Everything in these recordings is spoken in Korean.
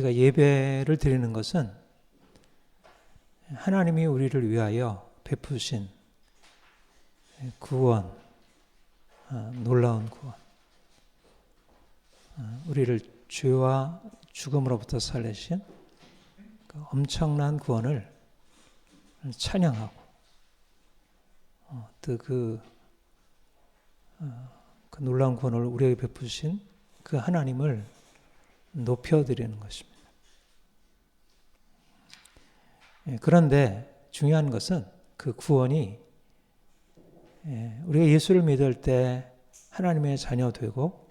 우리가 예배를 드리는 것은 하나님이 우리를 위하여 베푸신 구원, 놀라운 구원, 우리를 죄와 죽음으로부터 살리신 그 엄청난 구원을 찬양하고 또 그 놀라운 구원을 우리에게 베푸신 그 하나님을 높여드리는 것입니다. 그런데 중요한 것은 그 구원이 우리가 예수를 믿을 때 하나님의 자녀 되고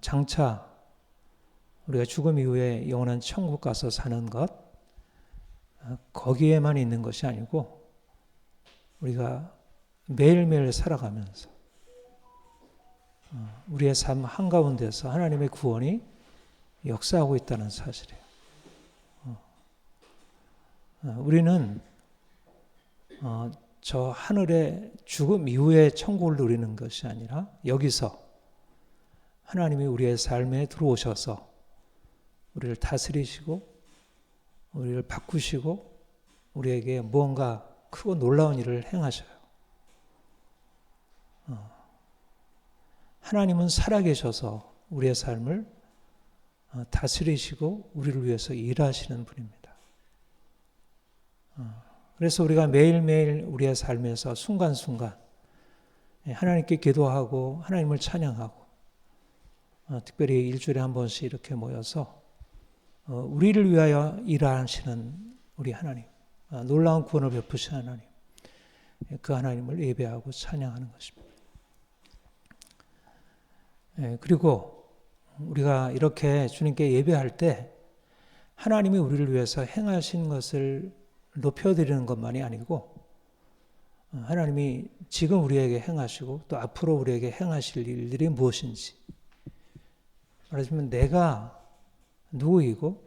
장차 우리가 죽음 이후에 영원한 천국 가서 사는 것, 거기에만 있는 것이 아니고 우리가 매일매일 살아가면서 우리의 삶 한가운데서 하나님의 구원이 역사하고 있다는 사실이에요. 우리는 저 하늘의 죽음 이후의 천국을 누리는 것이 아니라 여기서 하나님이 우리의 삶에 들어오셔서 우리를 다스리시고 우리를 바꾸시고 우리에게 무언가 크고 놀라운 일을 행하셔요. 하나님은 살아계셔서 우리의 삶을 다스리시고 우리를 위해서 일하시는 분입니다. 그래서 우리가 매일매일 우리의 삶에서 순간순간 하나님께 기도하고 하나님을 찬양하고 특별히 일주일에 한 번씩 이렇게 모여서 우리를 위하여 일하시는 우리 하나님, 놀라운 구원을 베푸신 하나님, 그 하나님을 예배하고 찬양하는 것입니다. 그리고 우리가 이렇게 주님께 예배할 때 하나님이 우리를 위해서 행하신 것을 높여드리는 것만이 아니고 하나님이 지금 우리에게 행하시고 또 앞으로 우리에게 행하실 일들이 무엇인지, 말하자면 내가 누구이고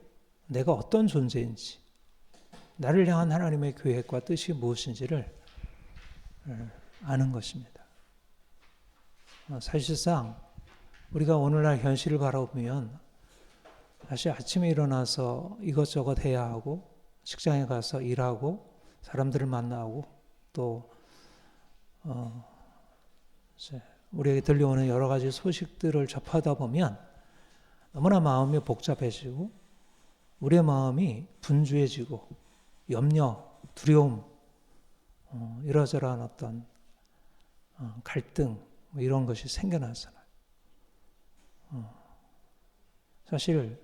내가 어떤 존재인지, 나를 향한 하나님의 계획과 뜻이 무엇인지를 아는 것입니다. 사실상 우리가 오늘날 현실을 바라보면 사실 아침에 일어나서 이것저것 해야 하고 직장에 가서 일하고 사람들을 만나고 또 우리에게 들려오는 여러 가지 소식들을 접하다 보면 너무나 마음이 복잡해지고 우리의 마음이 분주해지고 염려, 두려움, 이러저러한 어떤 갈등 이런 것이 생겨나잖아요. 사실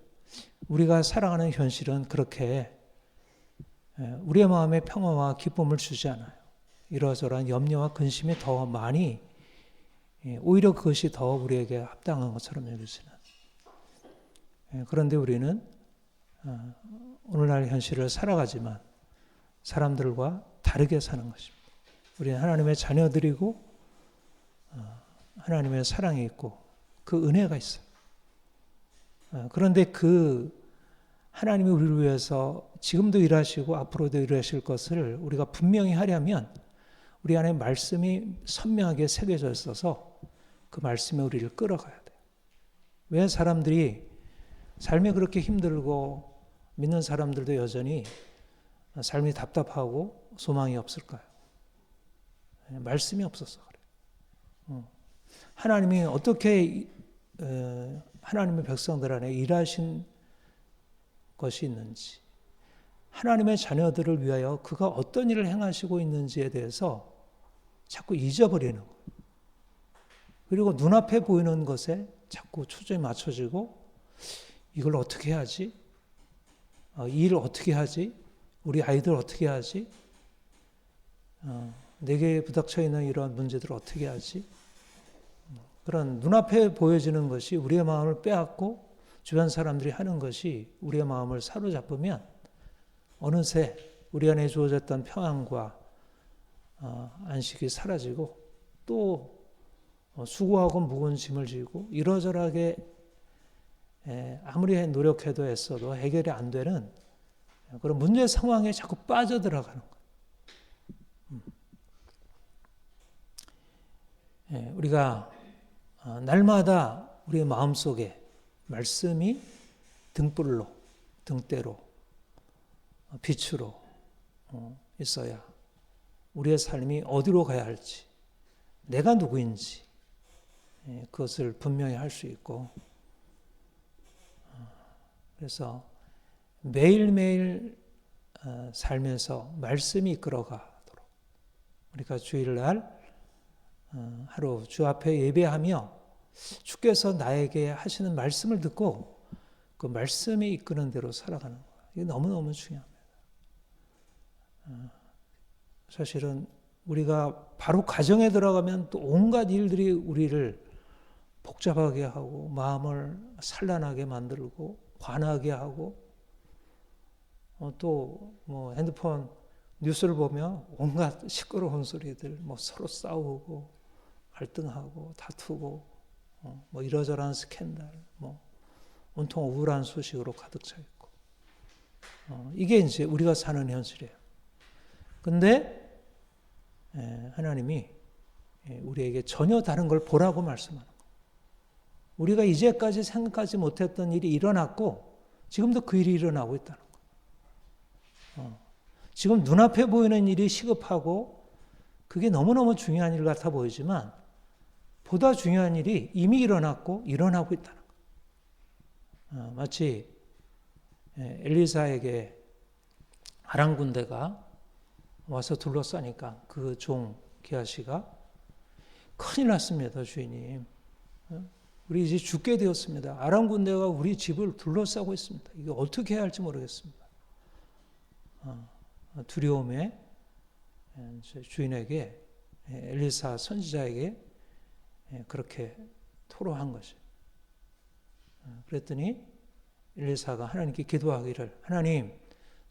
우리가 살아가는 현실은 그렇게 우리의 마음에 평화와 기쁨을 주지 않아요. 이러저러한 염려와 근심이 더 많이, 오히려 그것이 더 우리에게 합당한 것처럼 여겨지는. 그런데 우리는 오늘날 현실을 살아가지만 사람들과 다르게 사는 것입니다. 우리는 하나님의 자녀들이고 하나님의 사랑이 있고 그 은혜가 있어요. 그런데 그 하나님이 우리를 위해서 지금도 일하시고 앞으로도 일하실 것을 우리가 분명히 하려면 우리 안에 말씀이 선명하게 새겨져 있어서 그 말씀에 우리를 끌어가야 돼요. 왜 사람들이 삶이 그렇게 힘들고 믿는 사람들도 여전히 삶이 답답하고 소망이 없을까요? 말씀이 없어서 그래요. 하나님이 어떻게 하나님의 백성들 안에 일하신 것이 있는지, 하나님의 자녀들을 위하여 그가 어떤 일을 행하시고 있는지에 대해서 자꾸 잊어버리는 거예요. 그리고 눈앞에 보이는 것에 자꾸 초점이 맞춰지고 이걸 어떻게 해야지? 이 일을 어떻게 하지? 우리 아이들 어떻게 하지? 내게 부닥쳐 있는 이러한 문제들을 어떻게 하지? 그런 눈앞에 보여지는 것이 우리의 마음을 빼앗고 주변 사람들이 하는 것이 우리의 마음을 사로잡으면 어느새 우리 안에 주어졌던 평안과 안식이 사라지고 또 수고하고 무거운 짐을 지고 이러저러하게 아무리 노력해도 애써도 해결이 안 되는 그런 문제 상황에 자꾸 빠져들어가는 거예요. 우리가 날마다 우리의 마음속에 말씀이 등불로, 등대로, 빛으로 있어야 우리의 삶이 어디로 가야 할지, 내가 누구인지 그것을 분명히 할 수 있고, 그래서 매일매일 삶에서 말씀이 이끌어가도록 우리가 주일날 하루 주 앞에 예배하며 주께서 나에게 하시는 말씀을 듣고 그 말씀이 이끄는 대로 살아가는 거예요. 이게 너무너무 중요합니다. 사실은 우리가 바로 가정에 들어가면 또 온갖 일들이 우리를 복잡하게 하고 마음을 산란하게 만들고 관하게 하고 또 뭐 핸드폰 뉴스를 보면 온갖 시끄러운 소리들, 뭐 서로 싸우고 갈등하고 다투고 뭐 이러저러한 스캔들, 뭐 온통 우울한 소식으로 가득 차 있고 이게 이제 우리가 사는 현실이에요. 근데 하나님이 우리에게 전혀 다른 걸 보라고 말씀하는 거예요. 우리가 이제까지 생각하지 못했던 일이 일어났고 지금도 그 일이 일어나고 있다는 거예요. 지금 눈앞에 보이는 일이 시급하고 그게 너무너무 중요한 일 같아 보이지만 보다 중요한 일이 이미 일어났고 일어나고 있다는 거예요. 마치 엘리사에게 아람 군대가 와서 둘러싸니까 그 종 게하시가 큰일 났습니다, 주인님. 우리 이제 죽게 되었습니다. 아람 군대가 우리 집을 둘러싸고 있습니다. 이게 어떻게 해야 할지 모르겠습니다. 두려움에 주인에게 엘리사 선지자에게 그렇게 토로한 것이. 그랬더니 엘리사가 하나님께 기도하기를 하나님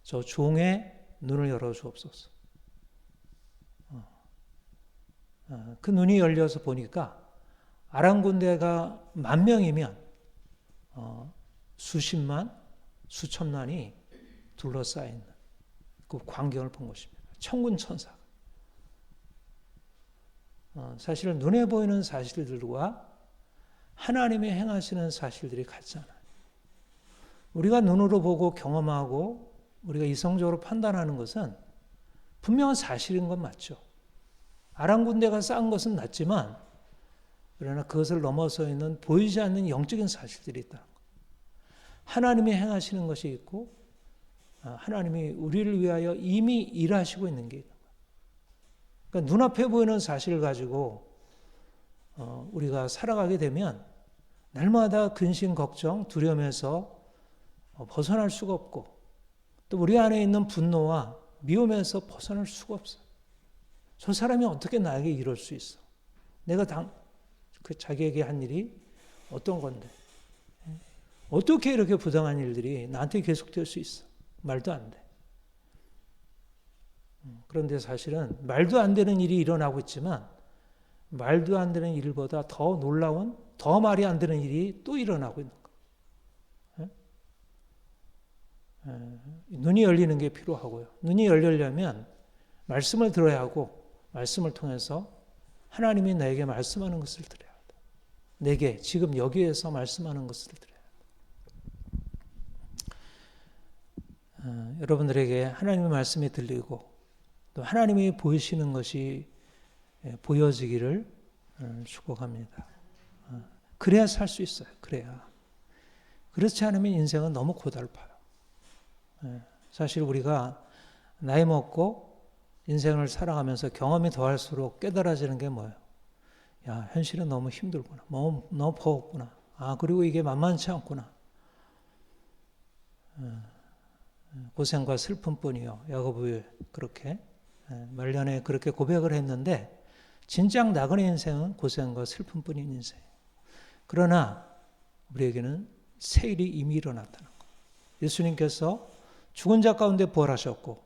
저 종의 눈을 열어 주옵소서. 그 눈이 열려서 보니까 아람 군대가 10,000명이면 수십만, 수천만이 둘러싸인 그 광경을 본 것입니다. 천군 천사. 사실 눈에 보이는 사실들과 하나님이 행하시는 사실들이 같잖아요. 우리가 눈으로 보고 경험하고 우리가 이성적으로 판단하는 것은 분명한 사실인 건 맞죠. 아람 군대가 쌓은 것은 맞지만 그러나 그것을 넘어서 있는 보이지 않는 영적인 사실들이 있다는 것. 하나님이 행하시는 것이 있고 하나님이 우리를 위하여 이미 일하시고 있는 게 있는 거예요. 그러니까 눈앞에 보이는 사실을 가지고 우리가 살아가게 되면 날마다 근심, 걱정, 두려움에서 벗어날 수가 없고 또 우리 안에 있는 분노와 미움에서 벗어날 수가 없어요. 저 사람이 어떻게 나에게 이럴 수 있어? 내가 자기에게 한 일이 어떤 건데? 어떻게 이렇게 부당한 일들이 나한테 계속될 수 있어? 말도 안 돼. 그런데 사실은 말도 안 되는 일이 일어나고 있지만 말도 안 되는 일보다 더 놀라운, 더 말이 안 되는 일이 또 일어나고 있는 거예요. 눈이 열리는 게 필요하고요. 눈이 열리려면 말씀을 들어야 하고 말씀을 통해서 하나님이 나에게 말씀하는 것을 들어야 한다. 내게 지금 여기에서 말씀하는 것을 들어야 한다. 여러분들에게 하나님의 말씀이 들리고 또 하나님이 보이시는 것이 보여지기를 축복합니다. 그래야 살 수 있어요. 그래야. 그렇지 않으면 인생은 너무 고달파요. 사실 우리가 나이 먹고 인생을 살아가면서 경험이 더할수록 깨달아지는 게 뭐예요? 야, 현실은 너무 힘들구나. 너무 버겁구나. 그리고 이게 만만치 않구나. 고생과 슬픔뿐이요. 야고보에 그렇게 말년에 그렇게 고백을 했는데 진작 나그네 인생은 고생과 슬픔뿐인 인생이에요. 그러나 우리에게는 새 일이 이미 일어났다는 거예요. 예수님께서 죽은 자 가운데 부활하셨고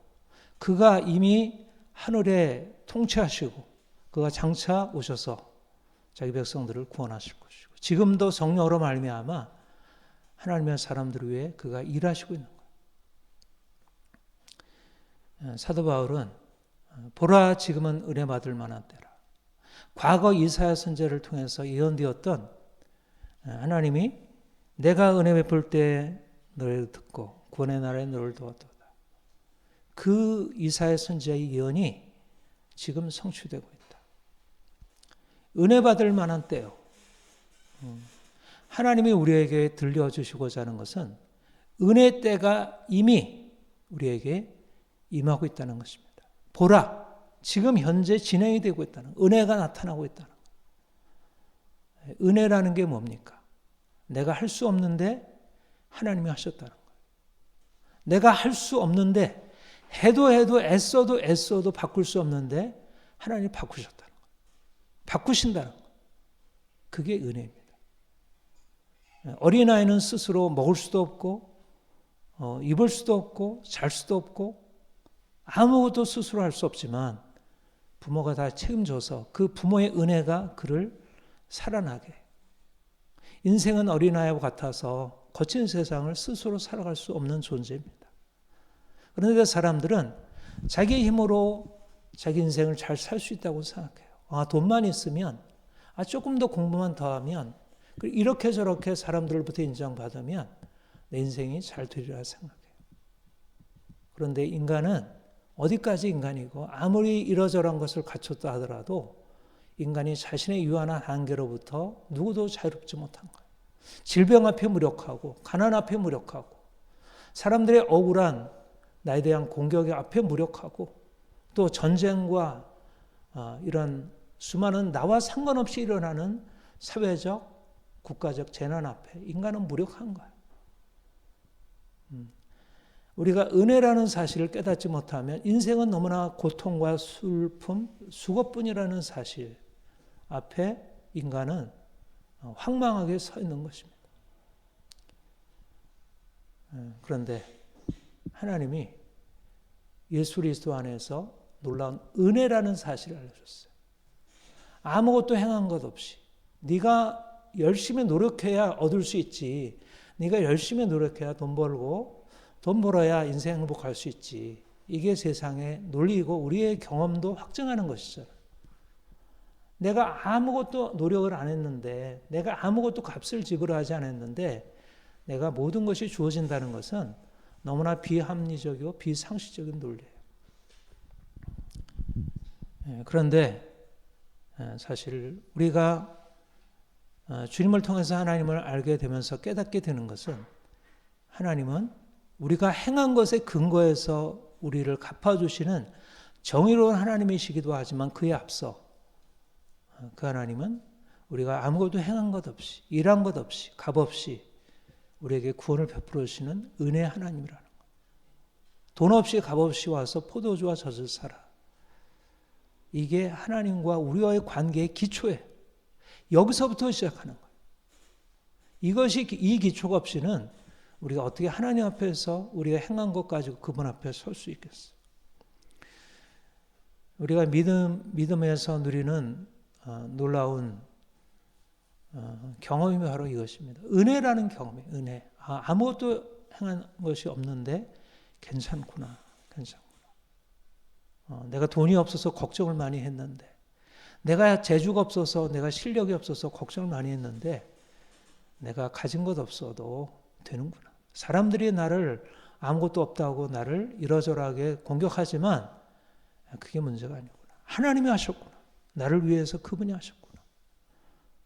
그가 이미 하늘에 통치하시고 그가 장차 오셔서 자기 백성들을 구원하실 것이고 지금도 성령으로 말미암아 하나님의 사람들을 위해 그가 일하시고 있는 거예요. 사도 바울은 보라 지금은 은혜 받을 만한 때라. 과거 이사야 선지자를 통해서 예언되었던 하나님이 내가 은혜 베풀 때 노래를 듣고 구원의 날에 너를 도왔도다. 그 이사야 선지자의 예언이 지금 성취되고 있다. 은혜 받을 만한 때요. 하나님이 우리에게 들려주시고자 하는 것은 은혜 때가 이미 우리에게 임하고 있다는 것입니다. 보라, 지금 현재 진행이 되고 있다는, 은혜가 나타나고 있다는 거예요. 은혜라는 게 뭡니까? 내가 할 수 없는데 하나님이 하셨다는 거예요. 내가 할 수 없는데 해도 애써도 바꿀 수 없는데 하나님이 바꾸셨다는 거예요. 바꾸신다는 거예요. 그게 은혜입니다. 어린아이는 스스로 먹을 수도 없고 입을 수도 없고 잘 수도 없고 아무것도 스스로 할 수 없지만 부모가 다 책임져서 그 부모의 은혜가 그를 살아나게. 인생은 어린아이와 같아서 거친 세상을 스스로 살아갈 수 없는 존재입니다. 그런데 사람들은 자기 힘으로 자기 인생을 잘 살 수 있다고 생각해요. 돈만 있으면, 조금 더 공부만 더 하면, 이렇게 저렇게 사람들부터 인정받으면 내 인생이 잘 되리라 생각해요. 그런데 인간은 어디까지 인간이고 아무리 이러저러한 것을 갖췄다 하더라도 인간이 자신의 유한한 한계로부터 누구도 자유롭지 못한 거예요. 질병 앞에 무력하고 가난 앞에 무력하고 사람들의 억울한 나에 대한 공격 앞에 무력하고 또 전쟁과 이런 수많은 나와 상관없이 일어나는 사회적 국가적 재난 앞에 인간은 무력한 거예요. 우리가 은혜라는 사실을 깨닫지 못하면 인생은 너무나 고통과 슬픔, 수고뿐이라는 사실 앞에 인간은 황망하게 서 있는 것입니다. 그런데 하나님이 예수 그리스도 안에서 놀라운 은혜라는 사실을 알려줬어요. 아무것도 행한 것 없이 네가 열심히 노력해야 얻을 수 있지. 네가 열심히 노력해야 돈 벌고 돈 벌어야 인생 행복할 수 있지. 이게 세상의 논리이고 우리의 경험도 확증하는 것이죠. 내가 아무것도 노력을 안 했는데 내가 아무것도 값을 지불하지 않았는데 내가 모든 것이 주어진다는 것은 너무나 비합리적이고 비상식적인 논리예요. 그런데 사실 우리가 주님을 통해서 하나님을 알게 되면서 깨닫게 되는 것은 하나님은 우리가 행한 것에 근거해서 우리를 갚아주시는 정의로운 하나님이시기도 하지만 그에 앞서 그 하나님은 우리가 아무것도 행한 것 없이 일한 것 없이 값 없이 우리에게 구원을 베풀어 주시는 은혜의 하나님이라는 것. 돈 없이 값 없이 와서 포도주와 젖을 사라. 이게 하나님과 우리와의 관계의 기초예요. 여기서부터 시작하는 거예요. 이 기초가 없이는 우리가 어떻게 하나님 앞에서 우리가 행한 것 가지고 그분 앞에 설 수 있겠어요? 우리가 믿음에서 누리는 놀라운 경험이 바로 이것입니다. 은혜라는 경험이에요. 은혜. 아무것도 행한 것이 없는데 괜찮구나. 내가 돈이 없어서 걱정을 많이 했는데 내가 재주가 없어서 내가 실력이 없어서 걱정을 많이 했는데 내가 가진 것 없어도 되는구나. 사람들이 나를 아무것도 없다고 나를 이러저러하게 공격하지만 그게 문제가 아니구나. 하나님이 하셨구나. 나를 위해서 그분이 하셨구나.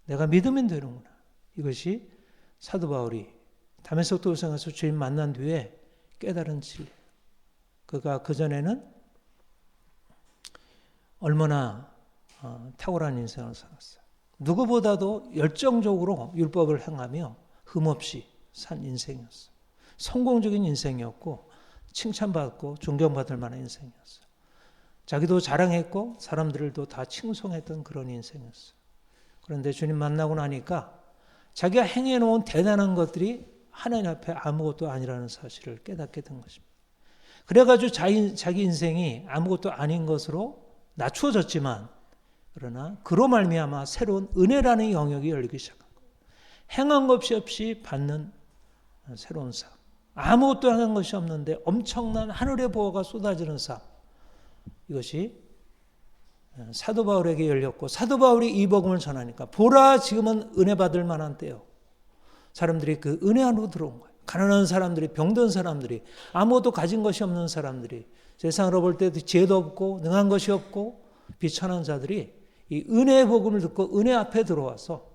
내가 믿으면 되는구나. 이것이 사도 바울이 다메섹 도성에서 주님 만난 뒤에 깨달은 진리. 그가 그전에는 얼마나 탁월한 인생을 살았어요. 누구보다도 열정적으로 율법을 행하며 흠없이 산 인생이었어요. 성공적인 인생이었고 칭찬받고 존경받을 만한 인생이었어요. 자기도 자랑했고 사람들도 다 칭송했던 그런 인생이었어요. 그런데 주님 만나고 나니까 자기가 행해놓은 대단한 것들이 하나님 앞에 아무것도 아니라는 사실을 깨닫게 된 것입니다. 그래가지고 자기 인생이 아무것도 아닌 것으로 낮추어졌지만 그러나 그로 말미암아 새로운 은혜라는 영역이 열리기 시작한 거예요. 행한 것 없이 받는 새로운 삶. 아무것도 행한 것이 없는데 엄청난 하늘의 보호가 쏟아지는 삶. 이것이 사도 바울에게 열렸고 사도 바울이 이 복음을 전하니까 보라 지금은 은혜 받을 만한 때요. 사람들이 그 은혜 안으로 들어온 거예요. 가난한 사람들이, 병든 사람들이, 아무것도 가진 것이 없는 사람들이, 세상으로 볼 때도 지혜도 없고 능한 것이 없고 비천한 자들이 이 은혜의 복음을 듣고 은혜 앞에 들어와서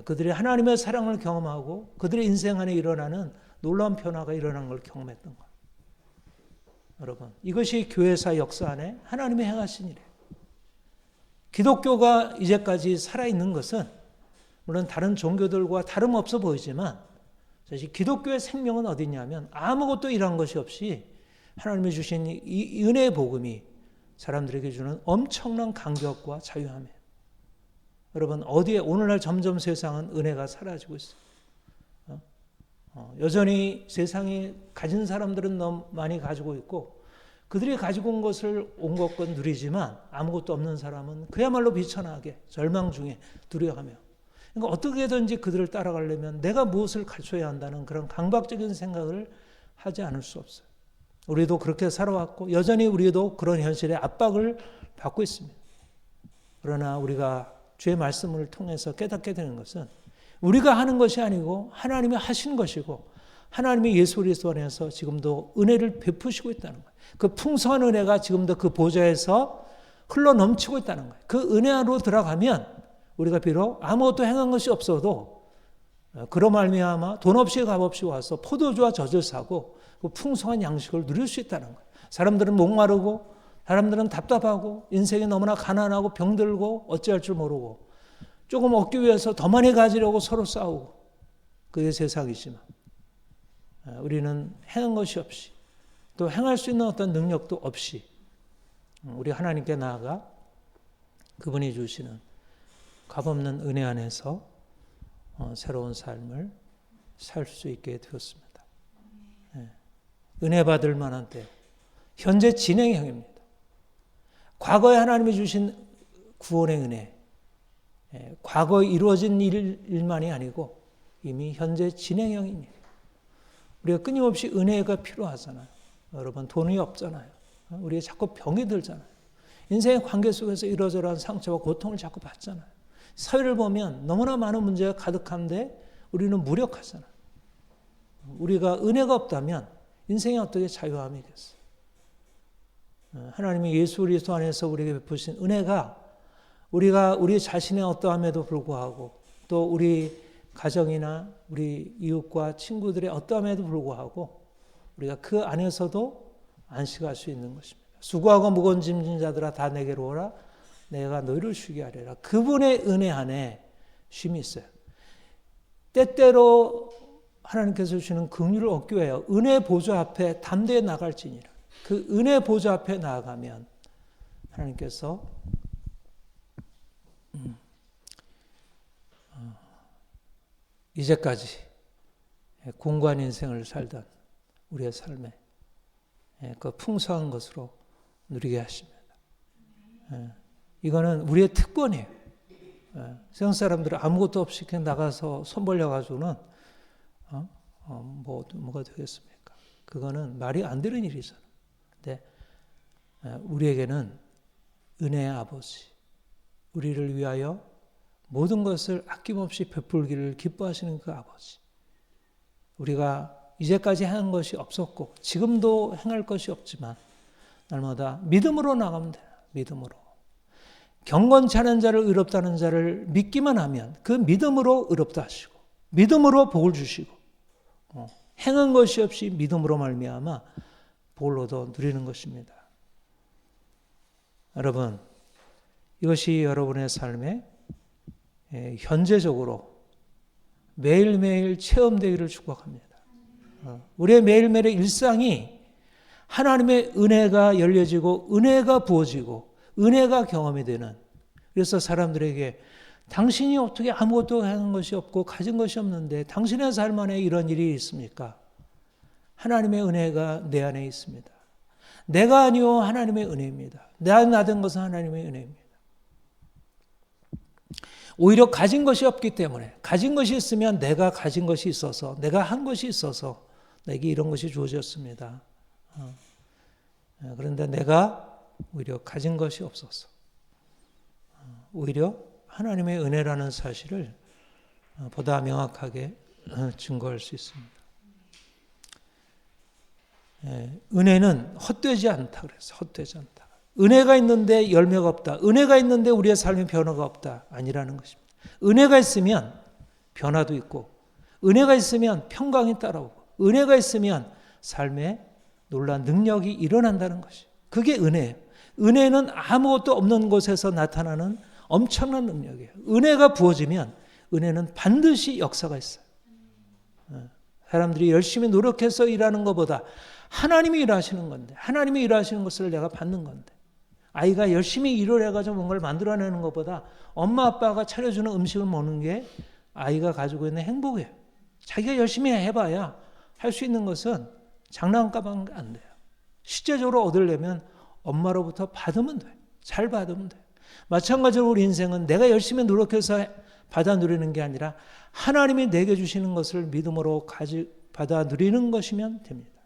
그들이 하나님의 사랑을 경험하고 그들의 인생 안에 일어나는 놀라운 변화가 일어난 걸 경험했던 거예요. 여러분, 이것이 교회사 역사 안에 하나님의 행하신 일이에요. 기독교가 이제까지 살아있는 것은 물론 다른 종교들과 다름없어 보이지만 사실 기독교의 생명은 어디 있냐면 아무것도 일한 것이 없이 하나님이 주신 이 은혜의 복음이 사람들에게 주는 엄청난 감격과 자유함이에요. 여러분, 어디에 오늘날 점점 세상은 은혜가 사라지고 있어요. 여전히 세상에 가진 사람들은 너무 많이 가지고 있고 그들이 가지고 온 것을 온것껏 누리지만 아무것도 없는 사람은 그야말로 비천하게 절망 중에 두려워하며, 그러니까 어떻게든지 그들을 따라가려면 내가 무엇을 갖춰야 한다는 그런 강박적인 생각을 하지 않을 수 없어요. 우리도 그렇게 살아왔고 여전히 우리도 그런 현실의 압박을 받고 있습니다. 그러나 우리가 주의 말씀을 통해서 깨닫게 되는 것은 우리가 하는 것이 아니고 하나님이 하신 것이고 하나님이 예수 그리스도 안에서 지금도 은혜를 베푸시고 있다는 거예요. 그 풍성한 은혜가 지금도 그 보좌에서 흘러 넘치고 있다는 거예요. 그 은혜 안으로 들어가면 우리가 비록 아무것도 행한 것이 없어도 그로 말미암아 돈 없이 값 없이 와서 포도주와 젖을 사고 그 풍성한 양식을 누릴 수 있다는 거예요. 사람들은 목마르고 사람들은 답답하고 인생이 너무나 가난하고 병들고 어찌할 줄 모르고 조금 얻기 위해서 더 많이 가지려고 서로 싸우고 그게 세상이지만 우리는 행한 것이 없이 또 행할 수 있는 어떤 능력도 없이 우리 하나님께 나아가 그분이 주시는 값없는 은혜 안에서 새로운 삶을 살 수 있게 되었습니다. 은혜 받을 만한 때 현재 진행형입니다. 과거에 하나님이 주신 구원의 은혜, 과거에 이루어진 일만이 아니고 이미 현재 진행형인 일. 우리가 끊임없이 은혜가 필요하잖아요. 여러분, 돈이 없잖아요. 우리가 자꾸 병이 들잖아요. 인생의 관계 속에서 이러저러한 상처와 고통을 자꾸 받잖아요. 사회를 보면 너무나 많은 문제가 가득한데 우리는 무력하잖아요. 우리가 은혜가 없다면 인생이 어떻게 자유함이 있겠어요? 하나님이 예수 그리스도 안에서 우리에게 베푸신 은혜가 우리가 우리 자신의 어떠함에도 불구하고 또 우리 가정이나 우리 이웃과 친구들의 어떠함에도 불구하고 우리가 그 안에서도 안식할 수 있는 것입니다. 수고하고 무거운 짐진 자들아 다 내게로 오라 내가 너희를 쉬게 하리라. 그분의 은혜 안에 쉼이 있어요. 때때로 하나님께서 주시는 긍휼을 얻기 위하여 은혜 보좌 앞에 담대히 나갈지니라. 그 은혜 보좌 앞에 나아가면 하나님께서 이제까지 공고한 인생을 살던 우리의 삶에 그 풍성한 것으로 누리게 하십니다. 이거는 우리의 특권이에요. 세상 사람들은 아무것도 없이 그냥 나가서 손 벌려가지고는 뭐가 되겠습니까? 그거는 말이 안 되는 일이잖아요. 근데 우리에게는 은혜의 아버지, 우리를 위하여 모든 것을 아낌없이 베풀기를 기뻐하시는 그 아버지. 우리가 이제까지 행한 것이 없었고 지금도 행할 것이 없지만 날마다 믿음으로 나가면 돼요. 믿음으로. 경건치 않은 자를 의롭다는 자를 믿기만 하면 그 믿음으로 의롭다 하시고 믿음으로 복을 주시고 행한 것이 없이 믿음으로 말미암아 복을 얻어 누리는 것입니다. 여러분, 이것이 여러분의 삶에 현재적으로 매일매일 체험되기를 축복합니다. 우리의 매일매일의 일상이 하나님의 은혜가 열려지고 은혜가 부어지고 은혜가 경험이 되는, 그래서 사람들에게 당신이 어떻게 아무것도 한 것이 없고 가진 것이 없는데 당신의 삶 안에 이런 일이 있습니까? 하나님의 은혜가 내 안에 있습니다. 내가 아니요 하나님의 은혜입니다. 내 안에 나된 것은 하나님의 은혜입니다. 오히려 가진 것이 없기 때문에, 가진 것이 있으면 내가 가진 것이 있어서, 내가 한 것이 있어서 내게 이런 것이 주어졌습니다. 그런데 내가 오히려 가진 것이 없어서 오히려 하나님의 은혜라는 사실을 보다 명확하게 증거할 수 있습니다. 은혜는 헛되지 않다 그래서 헛되지 않다. 은혜가 있는데 열매가 없다. 은혜가 있는데 우리의 삶에 변화가 없다. 아니라는 것입니다. 은혜가 있으면 변화도 있고, 은혜가 있으면 평강이 따라오고, 은혜가 있으면 삶에 놀라운 능력이 일어난다는 것이. 그게 은혜예요. 은혜는 아무것도 없는 곳에서 나타나는 엄청난 능력이에요. 은혜가 부어지면 은혜는 반드시 역사가 있어요. 사람들이 열심히 노력해서 일하는 것보다 하나님이 일하시는 건데, 하나님이 일하시는 것을 내가 받는 건데, 아이가 열심히 일을 해가지고 뭔가를 만들어내는 것보다 엄마 아빠가 차려주는 음식을 먹는 게 아이가 가지고 있는 행복이에요. 자기가 열심히 해봐야 할 수 있는 것은 장난감밖에 안 돼요. 실제적으로 얻으려면 엄마로부터 받으면 돼요. 잘 받으면 돼요. 마찬가지로 우리 인생은 내가 열심히 노력해서 받아 누리는 게 아니라 하나님이 내게 주시는 것을 믿음으로 받아 누리는 것이면 됩니다.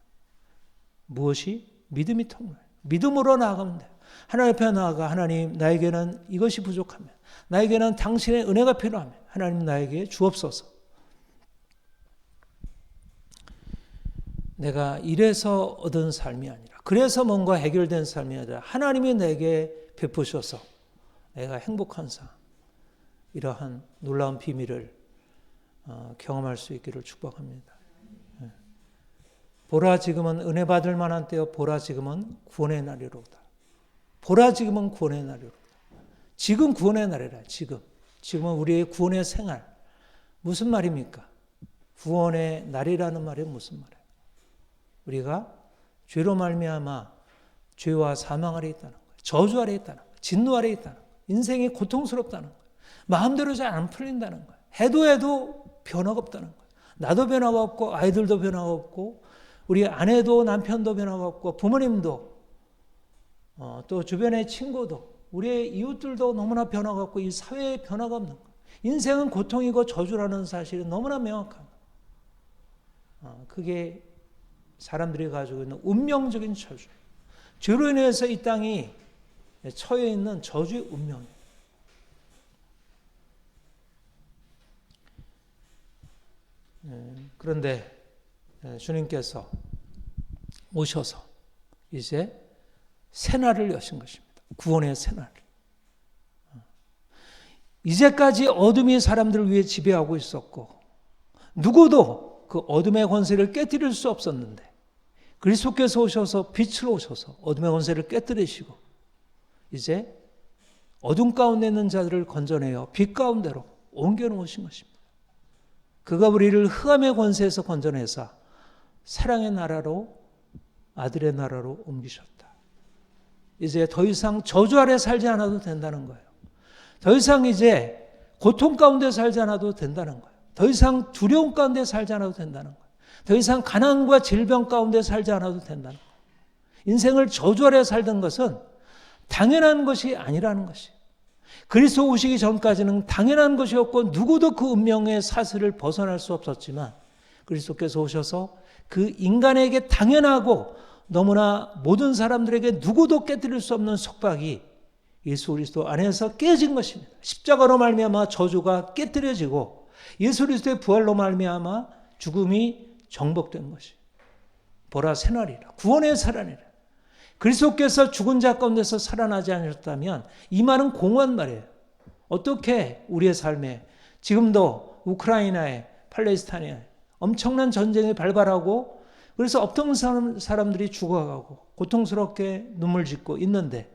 무엇이? 믿음이 통로예요. 믿음으로 나아가면 돼요. 하나님 앞에 나아가 하나님 나에게는 이것이 부족하면, 나에게는 당신의 은혜가 필요하면 하나님 나에게 주옵소서. 내가 이래서 얻은 삶이 아니라, 그래서 뭔가 해결된 삶이 아니라 하나님이 내게 베푸셔서 내가 행복한 삶, 이러한 놀라운 비밀을 경험할 수 있기를 축복합니다. 보라 지금은 은혜 받을 만한 때요, 보라 지금은 구원의 날이로다. 보라 지금은 구원의 날이로다. 지금 구원의 날이라. 지금은 우리의 구원의 생활. 무슨 말입니까? 구원의 날이라는 말이 무슨 말이에요? 우리가 죄로 말미암아 죄와 사망 아래 있다는 거예요. 저주 아래 있다는 거예요. 진노 아래 있다는 거예요. 인생이 고통스럽다는 거예요. 마음대로 잘 안 풀린다는 거예요. 해도 변화가 없다는 거예요. 나도 변화가 없고 아이들도 변화가 없고 우리 아내도 남편도 변화가 없고 부모님도 또 주변의 친구도 우리의 이웃들도 너무나 변화가 없고 이 사회에 변화가 없는 거예요. 인생은 고통이고 저주라는 사실이 너무나 명확한 거예요. 그게 사람들이 가지고 있는 운명적인 저주. 죄로 인해서 이 땅이 처해 있는 저주의 운명이에요. 그런데 주님께서 오셔서 이제 새날을 여신 것입니다. 구원의 새날. 이제까지 어둠이 사람들을 위해 지배하고 있었고 누구도 그 어둠의 권세를 깨뜨릴 수 없었는데 그리스도께서 오셔서 빛으로 오셔서 어둠의 권세를 깨뜨리시고 이제 어둠 가운데 있는 자들을 건져내어 빛 가운데로 옮겨놓으신 것입니다. 그가 우리를 흑암의 권세에서 건져내사 사랑의 나라로 아들의 나라로 옮기셨다. 이제 더 이상 저주 아래 살지 않아도 된다는 거예요. 더 이상 이제 고통 가운데 살지 않아도 된다는 거예요. 더 이상 두려움 가운데 살지 않아도 된다는 거예요. 더 이상 가난과 질병 가운데 살지 않아도 된다는 거예요. 인생을 저주 아래 살던 것은 당연한 것이 아니라는 것이에요. 그리스도 오시기 전까지는 당연한 것이었고 누구도 그 운명의 사슬을 벗어날 수 없었지만 그리스도께서 오셔서 그 인간에게 당연하고 너무나 모든 사람들에게 누구도 깨뜨릴 수 없는 속박이 예수 그리스도 안에서 깨진 것입니다. 십자가로 말미암아 저주가 깨뜨려지고 예수 그리스도의 부활로 말미암아 죽음이 정복된 것이. 보라 새날이라. 구원의 새날이라. 그리스도께서 죽은 자 가운데서 살아나지 않으셨다면 이 말은 공허한 말이에요. 어떻게 우리의 삶에 지금도 우크라이나에 팔레스타인에 엄청난 전쟁이 발발하고 그래서 어떤 사람들이 죽어가고 고통스럽게 눈물 짓고 있는데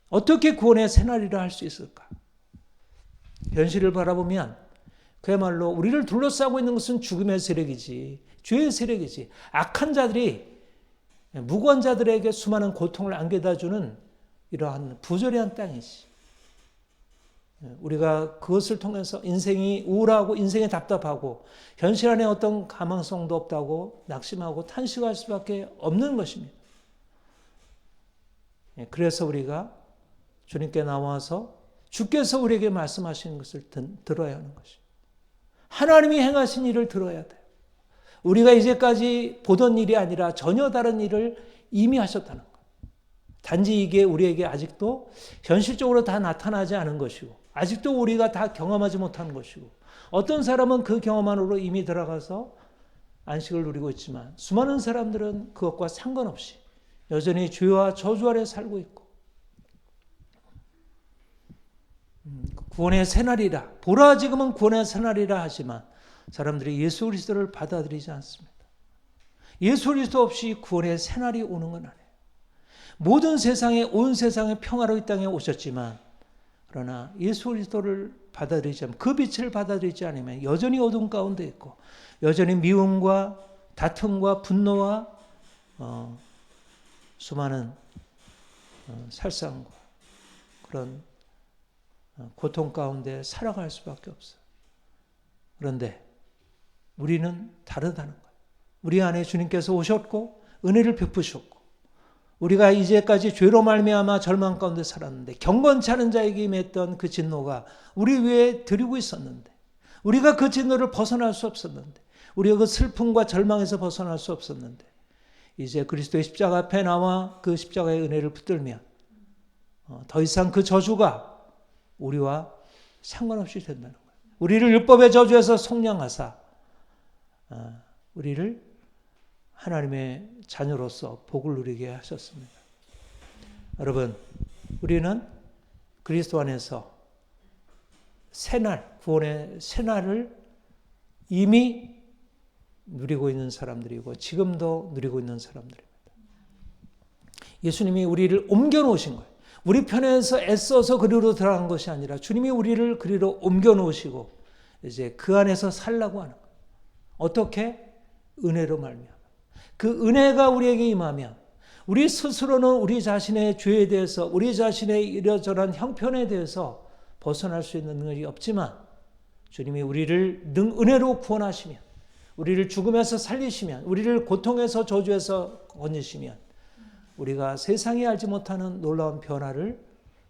어떻게 구원의 새날이라 할 수 있을까? 현실을 바라보면 그야말로 우리를 둘러싸고 있는 것은 죽음의 세력이지 죄의 세력이지 악한 자들이 무고한 자들에게 수많은 고통을 안겨다주는 이러한 부조리한 땅이지. 우리가 그것을 통해서 인생이 우울하고 인생이 답답하고 현실 안에 어떤 가망성도 없다고 낙심하고 탄식할 수밖에 없는 것입니다. 그래서 우리가 주님께 나와서 주께서 우리에게 말씀하시는 것을 들어야 하는 것입니다. 하나님이 행하신 일을 들어야 돼요. 우리가 이제까지 보던 일이 아니라 전혀 다른 일을 이미 하셨다는 것. 단지 이게 우리에게 아직도 현실적으로 다 나타나지 않은 것이고 아직도 우리가 다 경험하지 못하는 것이고 어떤 사람은 그 경험 안으로 이미 들어가서 안식을 누리고 있지만 수많은 사람들은 그것과 상관없이 여전히 죄와 저주 아래 살고 있고 구원의 새날이라 보라 지금은 구원의 새날이라 하지만 사람들이 예수 그리스도를 받아들이지 않습니다. 예수 그리스도 없이 구원의 새날이 오는 건 아니에요. 모든 세상에 온 세상에 평화로 이 땅에 오셨지만 그러나 예수 그리스도를 받아들이지 않으면 그 빛을 받아들이지 않으면 여전히 어둠 가운데 있고 여전히 미움과 다툼과 분노와 수많은 살상과 그런 고통 가운데 살아갈 수밖에 없어요. 그런데 우리는 다르다는 거예요. 우리 안에 주님께서 오셨고 은혜를 베푸셨고 우리가 이제까지 죄로 말미암아 절망 가운데 살았는데 경건치 않은 자에게 임했던 그 진노가 우리 위에 들이고 있었는데 우리가 그 진노를 벗어날 수 없었는데 우리가 그 슬픔과 절망에서 벗어날 수 없었는데 이제 그리스도의 십자가 앞에 나와 그 십자가의 은혜를 붙들면 더 이상 그 저주가 우리와 상관없이 된다는 거예요. 우리를 율법의 저주에서 속량하사 우리를 하나님의 자녀로서 복을 누리게 하셨습니다. 여러분, 우리는 그리스도 안에서 새날, 구원의 새날을 이미 누리고 있는 사람들이고 지금도 누리고 있는 사람들입니다. 예수님이 우리를 옮겨놓으신 거예요. 우리 편에서 애써서 그리로 들어간 것이 아니라 주님이 우리를 그리로 옮겨놓으시고 이제 그 안에서 살라고 하는 거예요. 어떻게? 은혜로 말미암아. 그 은혜가 우리에게 임하면 우리 스스로는 우리 자신의 죄에 대해서 우리 자신의 이러저러한 형편에 대해서 벗어날 수 있는 능력이 없지만 주님이 우리를 은혜로 구원하시면 우리를 죽음에서 살리시면 우리를 고통에서 저주에서 건지시면 우리가 세상이 알지 못하는 놀라운 변화를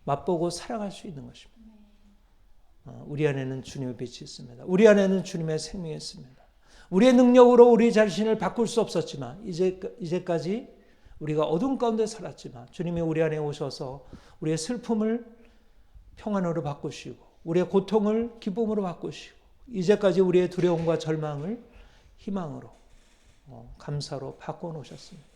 맛보고 살아갈 수 있는 것입니다. 우리 안에는 주님의 빛이 있습니다. 우리 안에는 주님의 생명이 있습니다. 우리의 능력으로 우리 자신을 바꿀 수 없었지만 이제까지 우리가 어둠 가운데 살았지만 주님이 우리 안에 오셔서 우리의 슬픔을 평안으로 바꾸시고 우리의 고통을 기쁨으로 바꾸시고 이제까지 우리의 두려움과 절망을 희망으로 감사로 바꿔놓으셨습니다.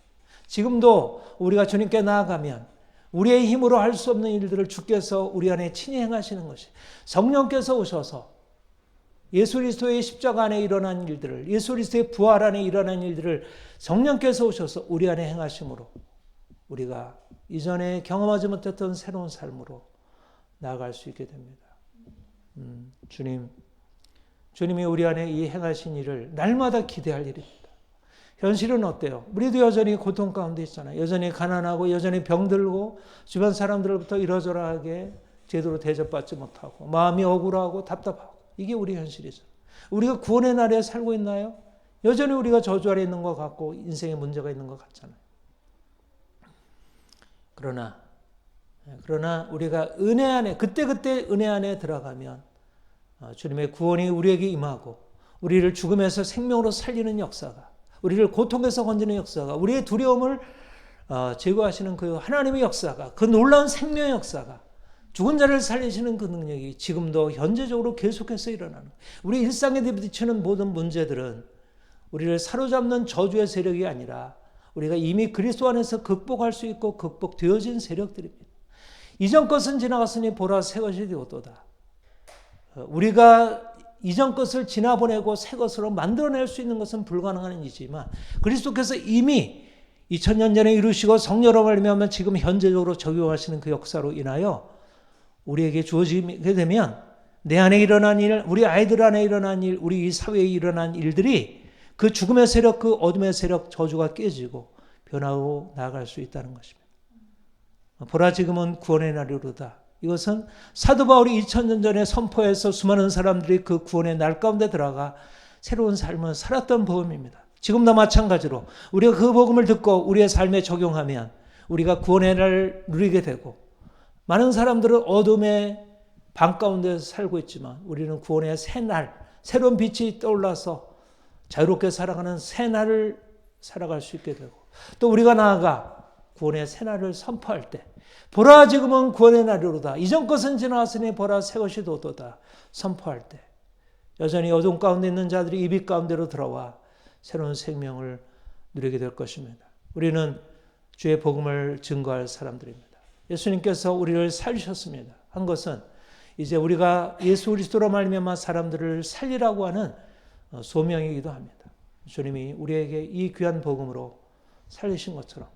지금도 우리가 주님께 나아가면 우리의 힘으로 할 수 없는 일들을 주께서 우리 안에 친히 행하시는 것이 성령께서 오셔서 예수 그리스도의 십자가 안에 일어난 일들을 예수 그리스도의 부활 안에 일어난 일들을 성령께서 오셔서 우리 안에 행하심으로 우리가 이전에 경험하지 못했던 새로운 삶으로 나아갈 수 있게 됩니다. 주님이 우리 안에 이 행하신 일을 날마다 기대할 일입니다. 현실은 어때요? 우리도 여전히 고통 가운데 있잖아요. 여전히 가난하고 여전히 병들고 주변 사람들로부터 이러저러하게 제대로 대접받지 못하고 마음이 억울하고 답답하고 이게 우리 현실이죠. 우리가 구원의 날에 살고 있나요? 여전히 우리가 저주 아래 있는 것 같고 인생에 문제가 있는 것 같잖아요. 그러나 우리가 은혜 안에 그때그때 은혜 안에 들어가면 주님의 구원이 우리에게 임하고 우리를 죽음에서 생명으로 살리는 역사가 우리를 고통에서 건지는 역사가 우리의 두려움을 제거하시는 그 하나님의 역사가 그 놀라운 생명의 역사가 죽은 자를 살리시는 그 능력이 지금도 현재적으로 계속해서 일어나는 우리 일상에 부딪히는 모든 문제들은 우리를 사로잡는 저주의 세력이 아니라 우리가 이미 그리스도 안에서 극복할 수 있고 극복되어진 세력들입니다. 이전 것은 지나갔으니 보라 새 것이 되었도다. 우리가 이전 것을 지나보내고 새 것으로 만들어낼 수 있는 것은 불가능한 일이지만 그리스도께서 이미 2000년 전에 이루시고 성령으로 말미암아 지금 현재적으로 적용하시는 그 역사로 인하여 우리에게 주어지게 되면 내 안에 일어난 일, 우리 아이들 안에 일어난 일, 우리 이 사회에 일어난 일들이 그 죽음의 세력, 그 어둠의 세력, 저주가 깨지고 변화하고 나아갈 수 있다는 것입니다. 보라 지금은 구원의 날이로다. 이것은 사도 바울이 2000년 전에 선포해서 수많은 사람들이 그 구원의 날 가운데 들어가 새로운 삶을 살았던 복음입니다. 지금도 마찬가지로 우리가 그 복음을 듣고 우리의 삶에 적용하면 우리가 구원의 날을 누리게 되고 많은 사람들은 어둠의 밤 가운데 살고 있지만 우리는 구원의 새 날, 새로운 빛이 떠올라서 자유롭게 살아가는 새 날을 살아갈 수 있게 되고 또 우리가 나아가 구원의 새 날을 선포할 때 보라 지금은 구원의 날이로다. 이전 것은 지나왔으니 보라 새 것이 도도다. 선포할 때 여전히 어둠 가운데 있는 자들이 이 빛 가운데로 들어와 새로운 생명을 누리게 될 것입니다. 우리는 주의 복음을 증거할 사람들입니다. 예수님께서 우리를 살리셨습니다. 한 것은 이제 우리가 예수 그리스도로 말미암아 사람들을 살리라고 하는 소명이기도 합니다. 주님이 우리에게 이 귀한 복음으로 살리신 것처럼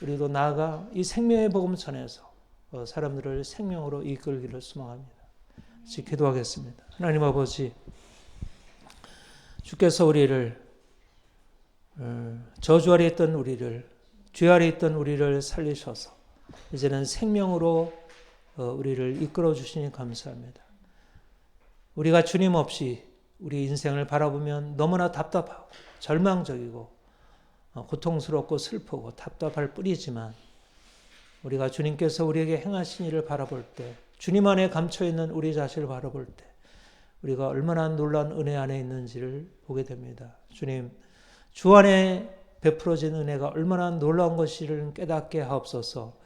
우리도 나아가 이 생명의 복음 전해서 사람들을 생명으로 이끌기를 소망합니다. 같이 기도하겠습니다. 하나님 아버지, 주께서 우리를 저주 아래 있던 우리를, 죄 아래 있던 우리를 살리셔서 이제는 생명으로 우리를 이끌어 주시니 감사합니다. 우리가 주님 없이 우리 인생을 바라보면 너무나 답답하고 절망적이고 고통스럽고 슬프고 답답할 뿐이지만 우리가 주님께서 우리에게 행하신 일을 바라볼 때, 주님 안에 감춰있는 우리 자신을 바라볼 때 우리가 얼마나 놀라운 은혜 안에 있는지를 보게 됩니다. 주님, 주 안에 베풀어진 은혜가 얼마나 놀라운 것인지를 깨닫게 하옵소서.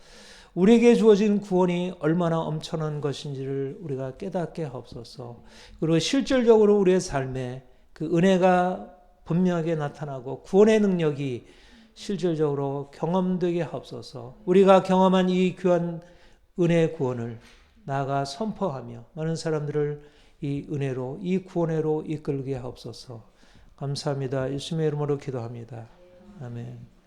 우리에게 주어진 구원이 얼마나 엄청난 것인지를 우리가 깨닫게 하옵소서. 그리고 실질적으로 우리의 삶에 그 은혜가 분명하게 나타나고 구원의 능력이 실질적으로 경험되게 하옵소서. 우리가 경험한 이 귀한 은혜의 구원을 나아가 선포하며 많은 사람들을 이 은혜로, 이 구원으로 이끌게 하옵소서. 감사합니다. 예수님의 이름으로 기도합니다. 아멘.